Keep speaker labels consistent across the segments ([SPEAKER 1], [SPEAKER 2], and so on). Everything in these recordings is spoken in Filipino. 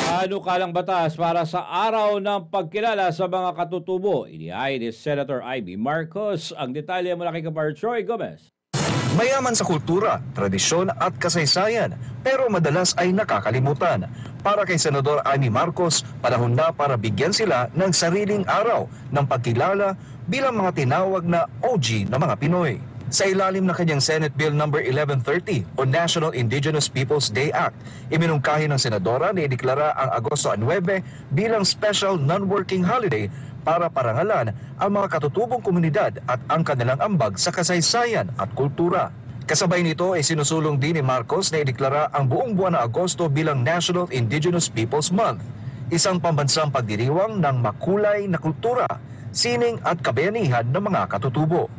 [SPEAKER 1] Panukalang batas para sa araw ng pagkilala sa mga katutubo. Inihain ni Senator Amy Marcos. Ang detalye mula kay Kapar Troy Gomez.
[SPEAKER 2] Mayaman sa kultura, tradisyon at kasaysayan, pero madalas ay nakakalimutan. Para kay Senador Amy Marcos, panahon na para bigyan sila ng sariling araw ng pagkilala bilang mga tinawag na OG na mga Pinoy. Sa ilalim ng kanyang Senate Bill No. 1130 o National Indigenous Peoples Day Act, iminungkahi ng senadora na ideklara ang Agosto 9 bilang special non-working holiday para parangalan ang mga katutubong komunidad at ang kanilang ambag sa kasaysayan at kultura. Kasabay nito ay sinusulong din ni Marcos na ideklara ang buong buwan ng Agosto bilang National Indigenous Peoples Month, isang pambansang pagdiriwang ng makulay na kultura, sining at kabayanihan ng mga katutubo.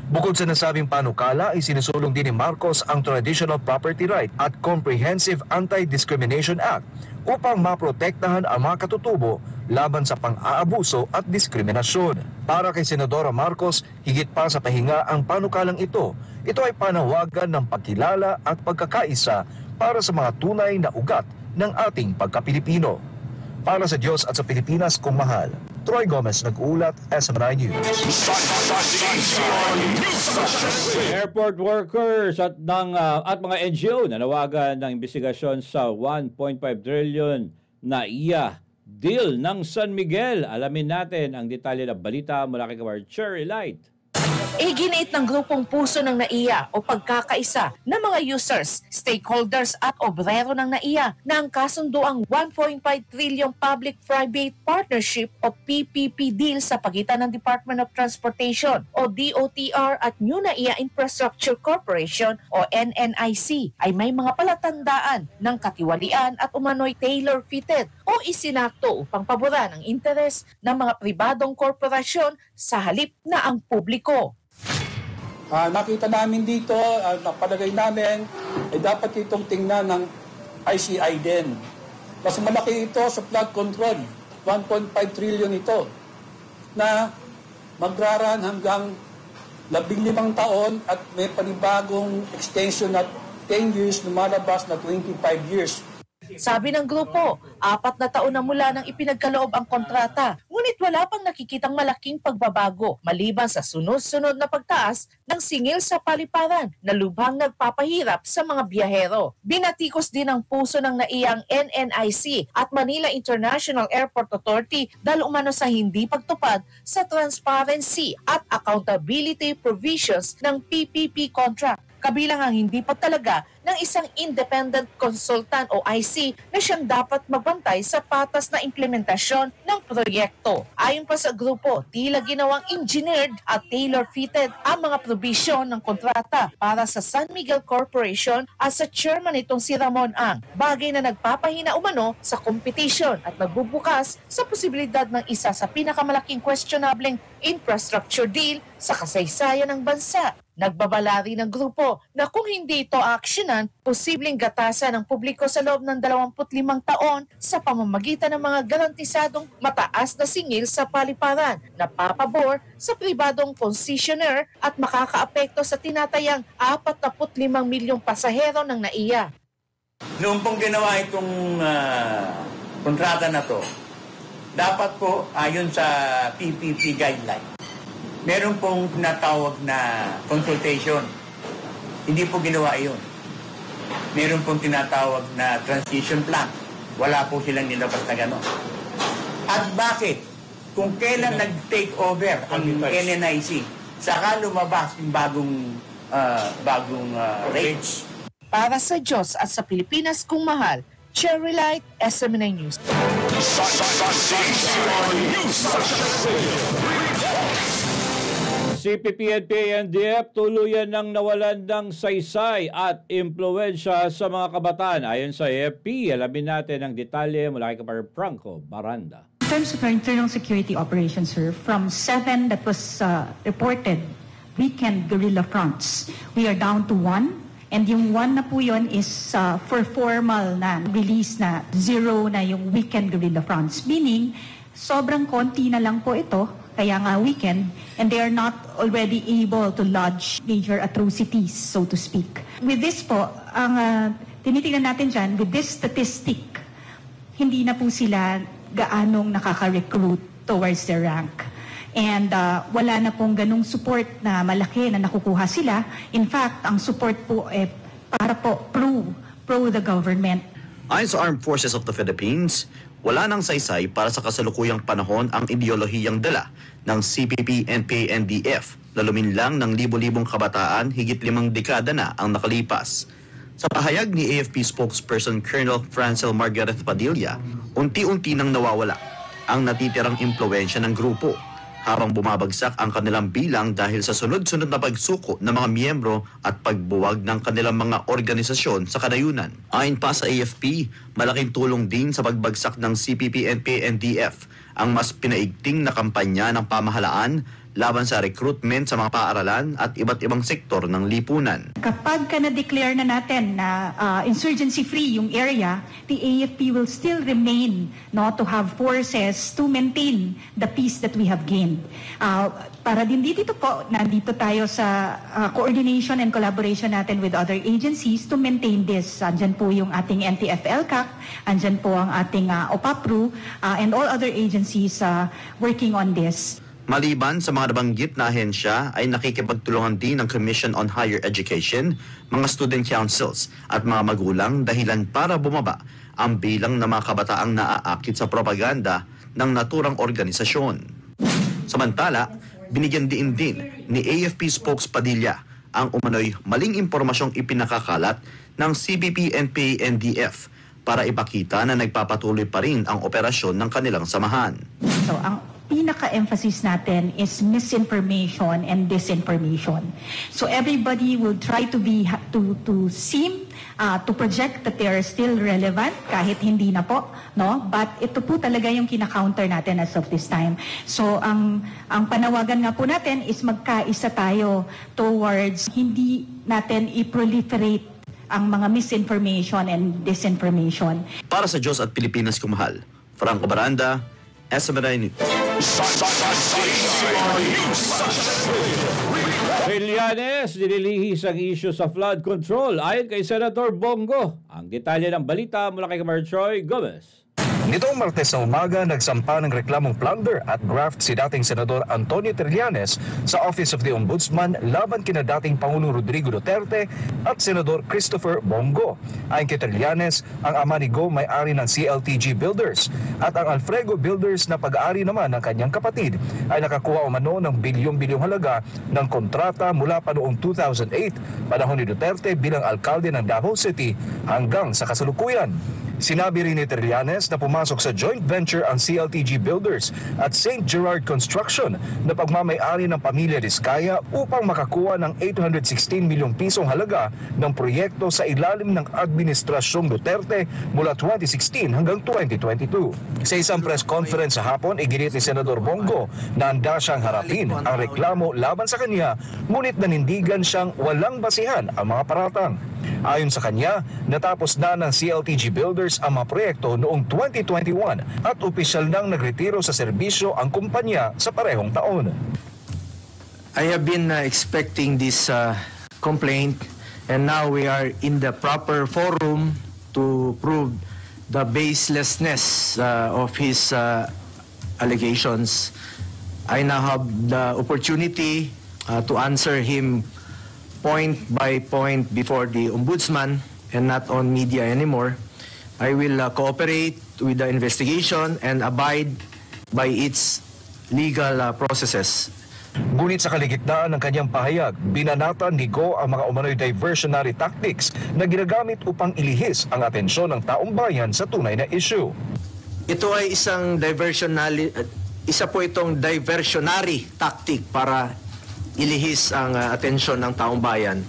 [SPEAKER 2] Bukod sa nasabing panukala, ay sinusulong din ni Marcos ang Traditional Property Right at Comprehensive Anti-Discrimination Act upang maprotektahan ang mga katutubo laban sa pang-aabuso at diskriminasyon. Para kay Senadora Marcos, higit pa sa pahinga ang panukalang ito ay panawagan ng pagkilala at pagkakaisa para sa mga tunay na ugat ng ating pagka-Pilipino. Para sa Diyos at sa Pilipinas kung mahal, Troy Gomez nag-uulat, SMNI News.
[SPEAKER 1] Airport workers at mga NGO nanawagan ng investigasyon sa 1.5 trillion na NAIA deal ng San Miguel. Alamin natin ang detalye ng balita mula kay Cherry Light.
[SPEAKER 3] Iginiit ng grupong puso ng NAIA o pagkakaisa ng mga users, stakeholders at obrero ng NAIA na ang kasunduang 1.5 trillion Public-Private Partnership o PPP deal sa pagitan ng Department of Transportation o DOTR at New NAIA Infrastructure Corporation o NNIC ay may mga palatandaan ng katiwalian at umano'y tailor-fitted o isinakto upang paboran ang interes ng mga pribadong korporasyon sa halip na ang publiko.
[SPEAKER 4] Nakita namin dito, napalagay namin, dapat itong tingnan ng ICI din. Mas malaki ito sa flood control, 1.5 trillion ito, na magraran hanggang 15 taon at may panibagong extension na 10 years, lumalabas na 25 years.
[SPEAKER 3] Sabi ng grupo, 4 na taon na mula nang ipinagkaloob ang kontrata, ngunit wala pang nakikitang malaking pagbabago maliban sa sunod-sunod na pagtaas ng singil sa paliparan na lubhang nagpapahirap sa mga biyahero. Binatikos din ang puso ng NAIA ang NNIC at Manila International Airport Authority dahil umano sa hindi pagtupad sa transparency at accountability provisions ng PPP contract. Kabilang ang hindi pagtalaga ng isang independent consultant o IC na siyang dapat magbantay sa patas na implementasyon ng proyekto. Ayon pa sa grupo, tila ginawang engineered at tailor-fitted ang mga provision ng kontrata para sa San Miguel Corporation at sa chairman itong si Ramon Ang, bagay na nagpapahina umano sa competition at nagbubukas sa posibilidad ng isa sa pinakamalaking questionableng infrastructure deal sa kasaysayan ng bansa. Nagbabala rin ng grupo na kung hindi ito aksyonan, posibleng gatasan ng publiko sa loob ng 25 taon sa pamamagitan ng mga garantisadong mataas na singil sa paliparan na papabor sa pribadong concessionaire at makakaapekto sa tinatayang 45 milyong pasahero ng NAIA.
[SPEAKER 5] Noong pong ginawa itong kontrata na to, dapat po ayon sa PPP guideline, meron pong tinatawag na consultation. Hindi po ginawa iyon. Meron pong tinatawag na transition plan. Wala po silang nilabas na gano'n. At bakit? Kung kailan nag-take over ang NNIC, saka lumabas yung bagong rates.
[SPEAKER 3] Para sa Diyos at sa Pilipinas kung mahal, Cherry Light, SMNI News.
[SPEAKER 1] CPP at PNDF tuluyan ng nawalan ng saysay at impluwensya sa mga kabataan. Ayon sa AFP, alamin natin ang detalye mula kay Kapar Franco Baranda.
[SPEAKER 6] In terms of our internal security operations, sir, from 7 that was reported weekend guerrilla fronts, we are down to 1. And yung 1 na po yun is for formal na release na 0 na yung weekend guerrilla fronts. Meaning, sobrang konti na lang po ito, kaya nga weekend, and they are not already able to lodge major atrocities, so to speak. With this po, ang tinitingnan natin dyan, with this statistic, hindi na po sila gaanong nakaka-recruit towards the rank. And wala na pong ganung support na malaki na nakukuha sila. In fact, ang support po para po pro the government.
[SPEAKER 7] Ayon sa Armed Forces of the Philippines, wala nang saysay para sa kasalukuyang panahon ang ideolohiyang dala ng CPP, NPA, NDF na luminlang ng libo-libong kabataan higit 5 dekada na ang nakalipas. Sa pahayag ni AFP spokesperson Colonel Francel Margaret Padilla, unti-unti nang nawawala ang natitirang impluwensya ng grupo habang bumabagsak ang kanilang bilang dahil sa sunod-sunod na pagsuko ng mga miyembro at pagbuwag ng kanilang mga organisasyon sa kanayunan. Ayon pa sa AFP, malaking tulong din sa pagbagsak ng CPP, NPA, NDF ang mas pinaigting na kampanya ng pamahalaan laban sa recruitment sa mga paaralan at iba't ibang sektor ng lipunan.
[SPEAKER 6] Kapag na-declare na natin na insurgency-free yung area, the AFP will still remain to have forces to maintain the peace that we have gained. Para din dito po, nandito tayo sa coordination and collaboration natin with other agencies to maintain this. Andyan po yung ating NTF-ELCAC, andyan po ang ating OPAPRU, and all other agencies working on this.
[SPEAKER 7] Maliban sa mga nabanggit na ahensya ay nakikipagtulungan din ng Commission on Higher Education, mga student councils at mga magulang dahilan para bumaba ang bilang ng mga kabataang naaakit sa propaganda ng naturang organisasyon. Samantala, binigyan din ni AFP spokes Padilla ang umano'y maling impormasyong ipinakakalat ng CPP, NPA, NDF para ipakita na nagpapatuloy pa rin ang operasyon ng kanilang samahan.
[SPEAKER 6] So, ang pinaka-emphasis natin is misinformation and disinformation. So everybody will try to seem to project that they are still relevant kahit hindi na po, no? But ito po talaga yung kina-counter natin as of this time. So ang panawagan nga po natin is magkaisa tayo towards hindi natin i-proliferate ang mga misinformation and disinformation.
[SPEAKER 7] Para sa Diyos at Pilipinas kumahal, Franco Baranda, SMNI News.
[SPEAKER 1] Trillanes, nililihis ang issue sa flood control ayon kay Senator Bongo. Ang detalye ng balita mula kay Marjoy Gomez.
[SPEAKER 2] Nitong Martes na umaga, nagsampa ng reklamong plunder at graft si dating Senador Antonio Trillanes sa Office of the Ombudsman laban kina dating Pangulong Rodrigo Duterte at Senador Christopher Bongo. Ayon kay Trillanes, ang ama ni Go may-ari ng CLTG Builders at ang Alfrego Builders na pag-aari naman ng kanyang kapatid ay nakakuha umano ng bilyong-bilyong halaga ng kontrata mula pa noong 2008, panahon ni Duterte bilang alkalde ng Davao City hanggang sa kasalukuyan. Sinabi rin ni Trillanes na pumasok sa joint venture ang CLTG Builders at St. Gerard Construction na pagmamay-ari ng pamilya Diskaya upang makakuha ng 816 milyong pisong halaga ng proyekto sa ilalim ng Administrasyong Duterte mula 2016 hanggang 2022. Sa isang press conference sa hapon, iginit ni Senador Bongo na handa siyang harapin ang reklamo laban sa kanya, ngunit nanindigan siyang walang basihan ang mga paratang. Ayon sa kanya, natapos na ng CLTG Builders ang mga proyekto noong 2021 at opisyal nang nagretiro sa serbisyo ang kumpanya sa parehong taon.
[SPEAKER 8] I have been expecting this complaint, and now we are in the proper forum to prove the baselessness of his allegations. I now have the opportunity to answer him point by point before the Ombudsman and not on media anymore. I will cooperate with the investigation and abide by its legal processes.
[SPEAKER 2] Ngunit sa kaligitnaan ng kanyang pahayag, binanatan ni Go ang mga umano'y diversionary tactics na ginagamit upang ilihis ang atensyon ng taong bayan sa tunay na issue.
[SPEAKER 8] Ito ay isa po itong diversionary tactic para ilihis ang atensyon ng taong bayan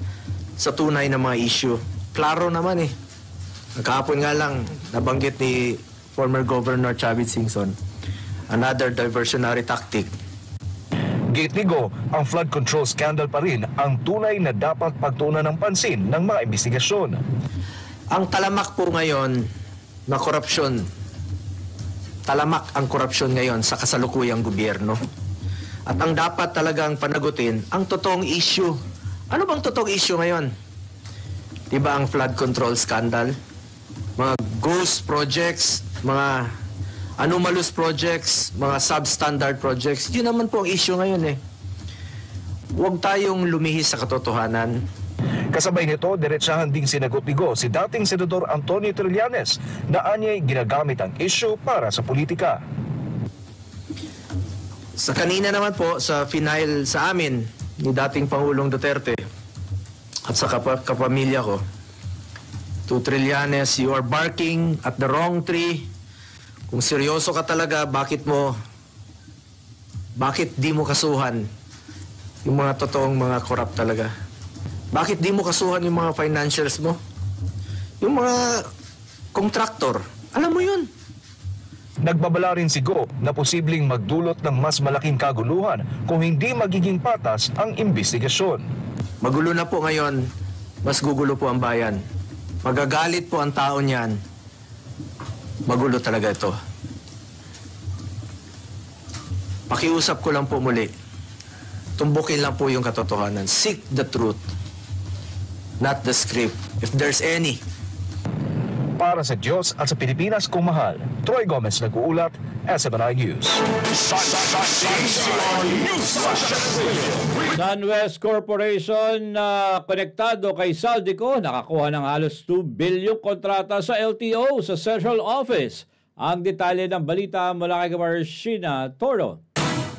[SPEAKER 8] sa tunay na mga issue. Klaro naman eh. Kahapon nga lang, nabanggit ni former Governor Chavit Singson, another diversionary tactic.
[SPEAKER 2] Gate ni Go, ang flood control scandal pa rin ang tunay na dapat pagtuunan ng pansin ng mga investigasyon.
[SPEAKER 8] Ang talamak po ngayon na korupsyon, talamak ang korupsyon ngayon sa kasalukuyang gobyerno. At ang dapat talagang panagutin, ang totoong issue. Ano bang totoong issue ngayon? Diba ang flood control scandal? Mga ghost projects, mga anomalous projects, mga substandard projects. Yun naman po ang issue ngayon eh. Huwag tayong lumihis sa katotohanan.
[SPEAKER 2] Kasabay nito, diretsahan ding sinagot ni Go si dating Senador Antonio Trillanes na anya'y ginagamit ang issue para sa politika.
[SPEAKER 8] Sa kanina naman po, sa final sa amin ni dating Pangulong Duterte at sa kapamilya ko, to Trillanes, you are barking at the wrong tree. Kung seryoso ka talaga, bakit di mo kasuhan yung mga totoong mga korap talaga? Bakit di mo kasuhan yung mga financials mo? Yung mga kontraktor, alam mo yun.
[SPEAKER 2] Nagbabala rin si Go na posibleng magdulot ng mas malaking kaguluhan kung hindi magiging patas ang imbestigasyon.
[SPEAKER 8] Magulo na po ngayon, mas gugulo po ang bayan. Magagalit po ang tao niyan. Magulo talaga ito. Pakiusap ko lang po muli. Tumbukin lang po yung katotohanan. Seek the truth, not the script, if there's any.
[SPEAKER 2] Para sa Diyos at sa Pilipinas kung mahal, Troy Gomez nag-uulat, SMNI News.
[SPEAKER 1] SunWest Corporation na konektado kay Saldico nakakuha ng halos 2 bilyong kontrata sa LTO sa Central Office. Ang detalye ng balita mula kay Marcina Toro.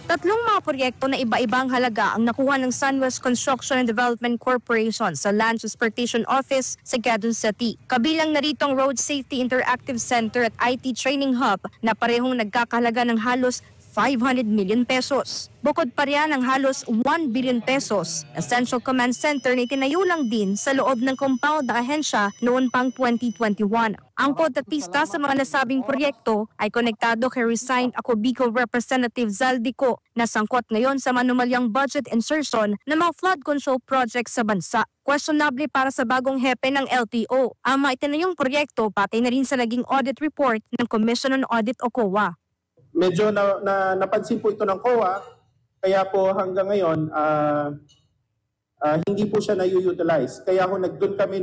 [SPEAKER 9] Tatlong mga proyekto na iba-ibang halaga ang nakuha ng SunWest Construction and Development Corporation sa Land Transportation Office sa Quezon City. Kabilang na rito ang Road Safety Interactive Center at IT Training Hub na parehong nagkakahalaga ng halos 500 million pesos. Bukod pa riyan ang halos 1 billion pesos na Central Command Center na itinayo lang din sa loob ng compound ng ahensya noon pang 2021. Ang kontratista sa mga nasabing proyekto ay konektado kay resigned Acobico Representative Zaldico na sangkot ngayon sa manumalyang budget insertion ng mga flood control projects sa bansa. Questionable para sa bagong hepe ng LTO. Ang mga itinayong proyekto pati na rin sa naging audit report ng Commission on Audit o COA.
[SPEAKER 10] Medyo napansin po ito ng COA, kaya po hanggang ngayon hindi po siya na-utilize. Kaya doon kami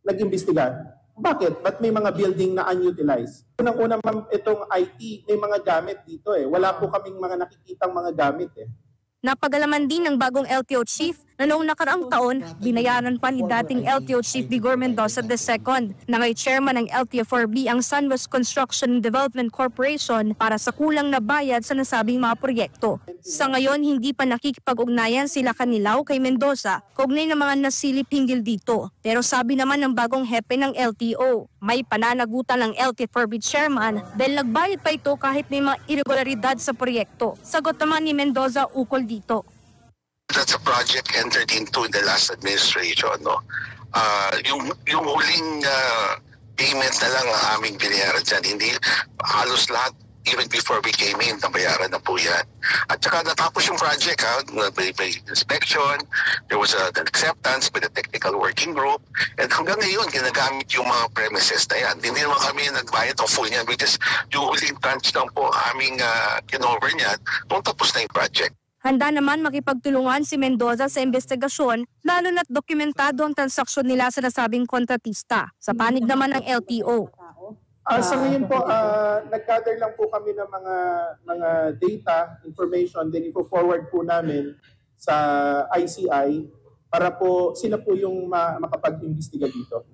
[SPEAKER 10] nag-imbestiga. Bakit? Ba't may mga building na unutilized? Unang-una ma'am, itong IT, may mga gamit dito eh. Wala po kaming mga nakikitang mga gamit eh.
[SPEAKER 9] Napagalaman din ng bagong LTO Chief na noong nakaraang taon, binayaran pa ni dating LTO Chief Vigor Mendoza II na kay Chairman ng LTO4B ang SunWest Construction and Development Corporation para sa kulang na bayad sa nasabing mga proyekto. Sa ngayon, hindi pa nakikipag-ugnayan sila kanilaw kay Mendoza kaugnay ng mga nasilip hinggil dito. Pero sabi naman ng bagong hepe ng LTO, may pananagutan ng LTO4B Chairman dahil nagbayad pa ito kahit may mga irregularidad sa proyekto. Sagot naman ni Mendoza ukol dito.
[SPEAKER 11] That's a project entered into the last administration, no? Yung huling payment na lang ang aming binayaran dyan. Hindi halos lahat, even before we came in, nabayaran na po yan. At saka natapos yung project, may inspection, there was an acceptance by the technical working group, and hanggang ngayon, ginagamit yung mga premises na yan. Hindi naman kami nagbayad ng full yan, because yung huling tranche lang po aming kinover niyan, nung tapos na yung project.
[SPEAKER 9] Handa naman makipagtulungan si Mendoza sa investigasyon, lalo na't dokumentado ang transaksyon nila sa nasabing kontratista. Sa panig naman ng LTO.
[SPEAKER 10] Sa ngayon po, nag-gather lang po kami ng mga data, information, then ipo-forward po namin sa ICI para po sila po yung makapag-imbestiga dito.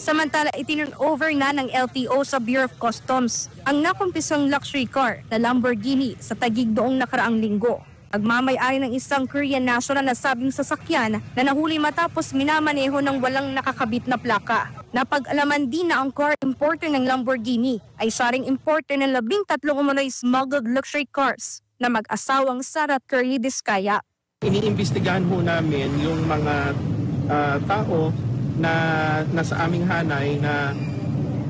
[SPEAKER 9] Samantala, itinurn over na ng LTO sa Bureau of Customs ang nakumpisang luxury car na Lamborghini sa Taguig noong nakaraang linggo. Pagmamay-ari ng isang Korean national na sabing sasakyan na nahuli matapos minamaneho ng walang nakakabit na plaka. Napag-alaman din na ang car importer ng Lamborghini ay saring importer ng 13 umano'y smuggled luxury cars na mag-asawang Sara at Curly Discaya.
[SPEAKER 10] Iniimbestigahan ho namin yung mga tao na nasa aming hanay na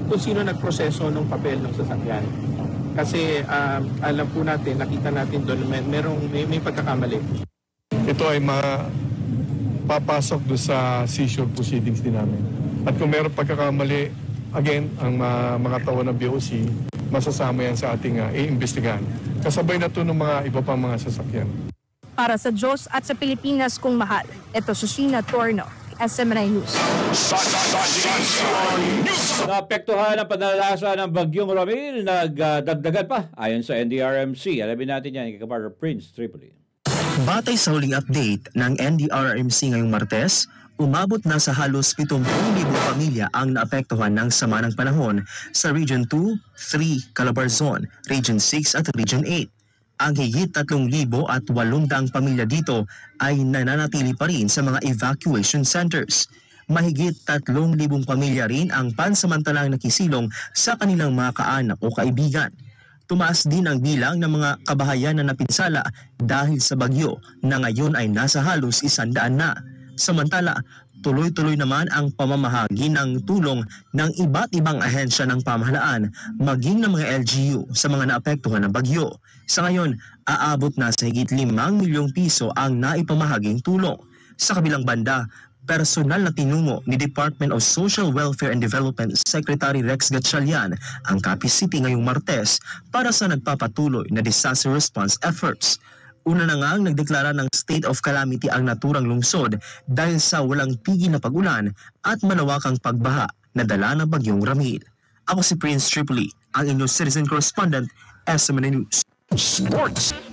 [SPEAKER 10] kung sino nagproseso ng papel ng sasakyan. Kasi alam po natin, nakita natin doon, may pagkakamali.
[SPEAKER 12] Ito ay papasok doon sa seizure proceedings din namin. At kung mayroong pagkakamali, again, ang mga tao ng BOC, masasama yan sa ating iimbestigahan. Kasabay na ito ng mga iba pang mga sasakyan.
[SPEAKER 9] Para sa Diyos at sa Pilipinas kung mahal, ito si Sheena Torno, SMNI News.
[SPEAKER 1] Naapektuhan ang panalasa ng Bagyong Ramil, nagdagdagan pa ayon sa NDRRMC. Alamin natin yan, kay Prince Tripoli.
[SPEAKER 13] Batay sa huling update ng NDRRMC ngayong Martes, umabot na sa halos 70,000 pamilya ang naapektuhan ng sama ng panahon sa Region 2, 3, Calabarzon, Region 6 at Region 8. Ang higit 3,800 pamilya dito ay nananatili pa rin sa mga evacuation centers. Mahigit 3,000 pamilya rin ang pansamantalang nakisilong sa kanilang mga kaanak o kaibigan. Tumaas din ang bilang ng mga kabahayan na napinsala dahil sa bagyo na ngayon ay nasa halos 100 na. Samantala, tuloy-tuloy naman ang pamamahagi ng tulong ng iba't ibang ahensya ng pamahalaan, maging ng mga LGU sa mga naapektuhan ng bagyo. Sa ngayon, aabot na sa higit 5 milyong piso ang naipamahaging tulong. Sa kabilang banda, personal na tinungo ni Department of Social Welfare and Development Secretary Rex Gatchalian ang Capiz City ngayong Martes para sa nagpapatuloy na disaster response efforts. Una na nga ang nagdeklara ng state of calamity ang naturang lungsod dahil sa walang pigil na pag-ulan at malawakang pagbaha na dala ng Bagyong Ramil. Ako si Prince Tripoli, ang inyong citizen correspondent, SMNI News.
[SPEAKER 2] Sports.